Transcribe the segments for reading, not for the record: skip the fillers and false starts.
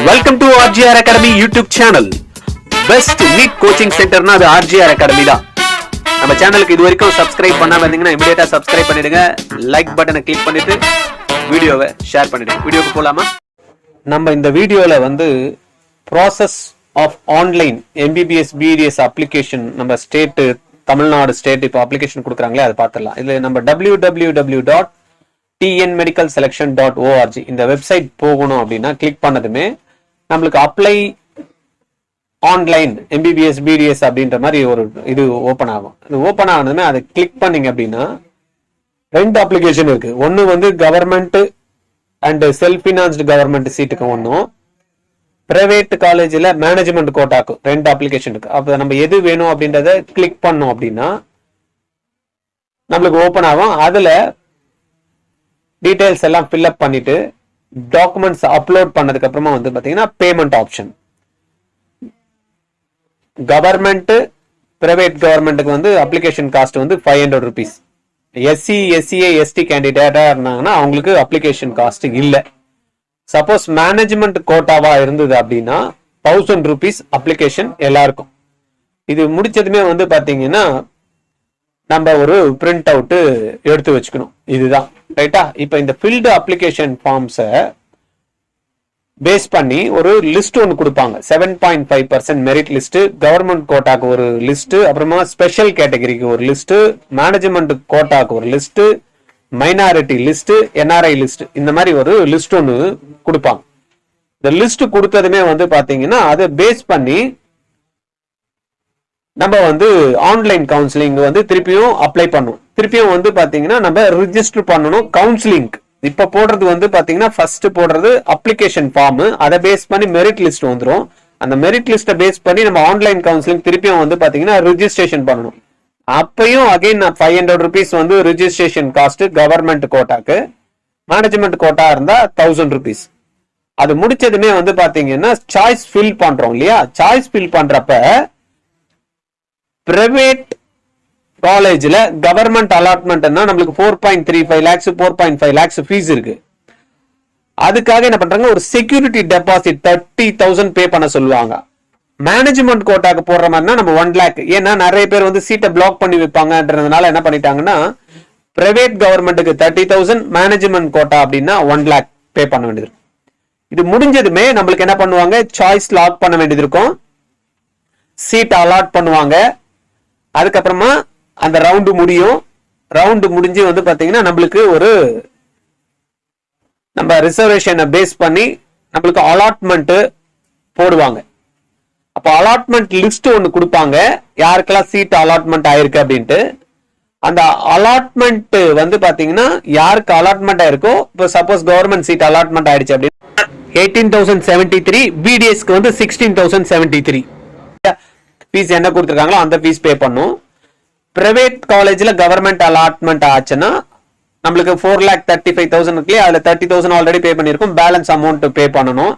Welcome to RGR academy YouTube channel. Best NEET coaching சென்டர்னா அது RGR academy தான். நம்ம சேனலுக்கு இது வரைக்கும் சப்ஸ்கிரைப் பண்ணாம இருந்தீங்கன்னா இமிடியேட்டா சப்ஸ்கிரைப் பண்ணிடுங்க. லைக் பட்டனை கிளிக் பண்ணிட்டு வீடியோவை ஷேர் பண்ணிடுங்க. வீடியோக்கு போலாமா? நம்ம இந்த வீடியோல process of online MBBS BDS application நம்ம ஸ்டேட் தமிழ்நாடு ஸ்டேட் இப்போ அப்ளிகேஷன் கொடுக்குறாங்களே அதை பார்த்துடலாம். இதுல நம்ம www.tnmedicalselection.org இந்த வெப்சைட் போகணும் அப்படின்னா கிளிக் பண்ணதுமே நம்மளுக்கு அப்ளை ஆன்லைன் MBBS BDS அப்படின்ற மாதிரி ஒரு இது ஓப்பன் ஆகும். இது ஓப்பன் ஆனதுமே அதை கிளிக் பண்ணீங்க அப்படின்னா ரெண்டு அப்ளிகேஷன் இருக்கு. ஒன்னு government and self financed government சீட்டுக்கு ஒன்னும், பிரைவேட் காலேஜ்ல மேனேஜ்மெண்ட் கோட்டாக்கு ரெண்டு அப்ளிகேஷன் இருக்கு. அப்ப நம்ம எது வேணும் அப்படின்றத கிளிக் பண்ணோம் அப்படின்னா நம்மளுக்கு ஓப்பன் ஆகும். அதுல டீடைல்ஸ் எல்லாம் ஃபில்அப் பண்ணிட்டு டாக்குமெண்ட்ஸ் அப்லோட் பண்ணதுக்கு அப்புறமா பாத்தீங்கன்னா பேமெண்ட் ஆப்ஷன். கவர்மெண்ட் பிரைவேட் கவர்மெண்ட்டுக்கு application cost 500 rupees. SC SCA ST கேண்டிடேட்டா இருந்தாங்கன்னா அவங்களுக்கு அப்ளிகேஷன் காஸ்ட் இல்ல. சப்போஸ் மேனேஜ்மெண்ட் கோட்டாவா இருந்தது அப்படின்னா 1000 rupees அப்ளிகேஷன் எல்லாருக்கும். இது முடிச்சதுமே பாத்தீங்கன்னா நம்ம ஒரு பிரிண்ட் அவுட் எடுத்து வச்சுக்கணும். இதுதான் ரைட்டா. இப்ப இந்த ஃபில்டு அப்ளிகேஷன் ஃபார்ம்ஸ பேஸ் பண்ணி ஒரு லிஸ்ட் ஒன்று கொடுப்பாங்க. 7.5% மெரிட் லிஸ்ட், கவர்மெண்ட் கோட்டாக்கு ஒரு லிஸ்ட், அப்புறமா ஸ்பெஷல் கேட்டகரிக்கு ஒரு லிஸ்ட், மேனேஜ்மெண்ட் கோட்டாக்கு ஒரு list, minority list, NRI list, இந்த மாதிரி ஒரு லிஸ்ட் ஒன்று கொடுப்பாங்க. இந்த லிஸ்ட் கொடுத்ததுமே பாத்தீங்கன்னா அதை பேஸ் பண்ணி நம்ம ஆன்லைன் கவுன்சிலிங் திருப்பியும் அப்ளை பண்ணுவோம். திருப்பியும் பாத்தீங்கன்னா நம்ம ரிஜிஸ்டர் பண்ணணும். கவுன்சிலிங் இப்ப போடுறது பாத்தீங்கன்னா ஃபர்ஸ்ட் போடுறது அப்ளிகேஷன் ஃபார்ம். அதை பேஸ் பண்ணி மெரிட் லிஸ்ட் வந்துடும். அந்த மெரிட் லிஸ்ட பேஸ் பண்ணி நம்ம ஆன்லைன் கவுன்சிலிங் திருப்பியும் பாத்தீங்கன்னா ரிஜிஸ்ட்ரேஷன் பண்ணணும். அப்பயும் again 500 rupees registration cost government கோட்டாக்கு. மேனேஜ்மெண்ட் கோட்டா இருந்தா 1000 rupees. அது முடிச்சதுமே பாத்தீங்கன்னா சாய்ஸ் ஃபில் பண்றோம் இல்லையா. சாய்ஸ் ஃபில் பண்றப்ப பிரைவேட் காலேஜ்ல கவர்மெண்ட் அலாட்மெண்ட்னா நம்மளுக்கு 4.35 lakhs 4.5 lakhs ஃபீஸ் இருக்கு. அதுக்காக என்ன பண்றாங்க, ஒரு செக்யூரிட்டி டெபாசிட் 30,000 பே பண்ண சொல்லுவாங்க. மேனேஜ்மெண்ட் கோட்டாக்கு போடுற மாதிரினா நம்ம 1 lakh. ஏன்னா நிறைய பேர் சீட்டை பிளாக் பண்ணி வைப்பாங்கன்றதுனால என்ன பண்ணிட்டாங்கன்னா பிரைவேட் கவர்மெண்ட்டுக்கு 30,000, மேனேஜ்மெண்ட் கோட்டா அப்படின்னா 1 lakh பே பண்ண வேண்டியது. இது முடிஞ்சதுமே நம்மளுக்கு என்ன பண்ணுவாங்க, சாய்ஸ் லாக் பண்ண வேண்டியது இருக்கும். சீட் அலாட் பண்ணுவாங்க. அதுக்கப்புறமா அந்த ரவுண்டு முடியும். ரவுண்டு முடிஞ்சு பாத்தீங்கன்னா நம்மளுக்கு ஒரு நம்ம ரிசர்வேஷனை பேஸ் பண்ணி நம்மளுக்கு அலாட்மெண்ட் போடுவாங்க. அப்போ அலாட்மெண்ட் லிஸ்ட் ஒன்னு கொடுப்பாங்க, யாருக்கெல்லாம் சீட் அலாட்மெண்ட் ஆயிருக்கு அப்படின்ட்டு. அந்த அலாட்மெண்ட் பாத்தீங்கன்னா யாருக்கு அலாட்மெண்ட் ஆயிருக்கோ, இப்போ சப்போஸ் கவர்மெண்ட் சீட் அலாட்மெண்ட் ஆயிடுச்சு அப்படின்னா 18,073, BDSக்கு 16,073 ஃபீஸ் என்ன கொடுத்துருக்காங்களோ அந்த ஃபீஸ் பே பண்ணும். பிரைவேட் காலேஜ்ல கவர்மெண்ட் அலாட்மெண்ட் ஆச்சுன்னா நம்மளுக்கு 4,35,000 இருக்குல்லையா, அதுல 30,000 ஆல்ரெடி பே பண்ணிருக்கும். பேலன்ஸ் அமௌண்ட் பே பண்ணணும்.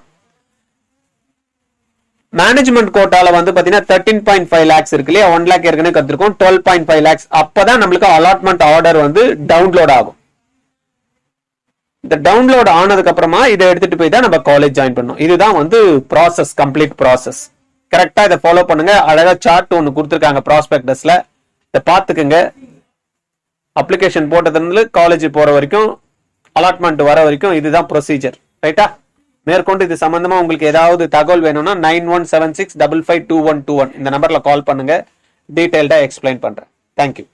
மேனேஜ்மெண்ட் கோட்டால பாத்தீங்கன்னா 13.5 lakhs இருக்கு இல்லையா, 1 lakh ஏற்கனவே கத்திருக்கோம். 12.5 lakhs அப்பதான் நம்மளுக்கு அலாட்மெண்ட் ஆர்டர் டவுன்லோட் ஆகும். இந்த டவுன்லோட் ஆனதுக்கு அப்புறமா இதை எடுத்துட்டு போய் தான் நம்ம காலேஜ் ஜாயின் பண்ணணும். இதுதான் ப்ராசஸ், கம்ப்ளீட் ப்ராசஸ். கரெக்டா இதை ஃபாலோ பண்ணுங்க. அழகா சார்ட் ஒன்னு கொடுத்துருக்காங்க ப்ராஸ்பெக்டஸ்ல, இதை பார்த்துக்குங்க. அப்ளிகேஷன் போட்டதுல காலேஜ் போற வரைக்கும், அலாட்மெண்ட் வர வரைக்கும் இதுதான் ப்ரொசீஜர். ரைட்டா. மேற்கொண்டு இது சம்பந்தமா உங்களுக்கு ஏதாவது தகவல் வேணும்னா 9176552121 இந்த நம்பர்ல கால் பண்ணுங்க. டீடைல்டா எக்ஸ்பிளைன் பண்றேன். தேங்க்யூ.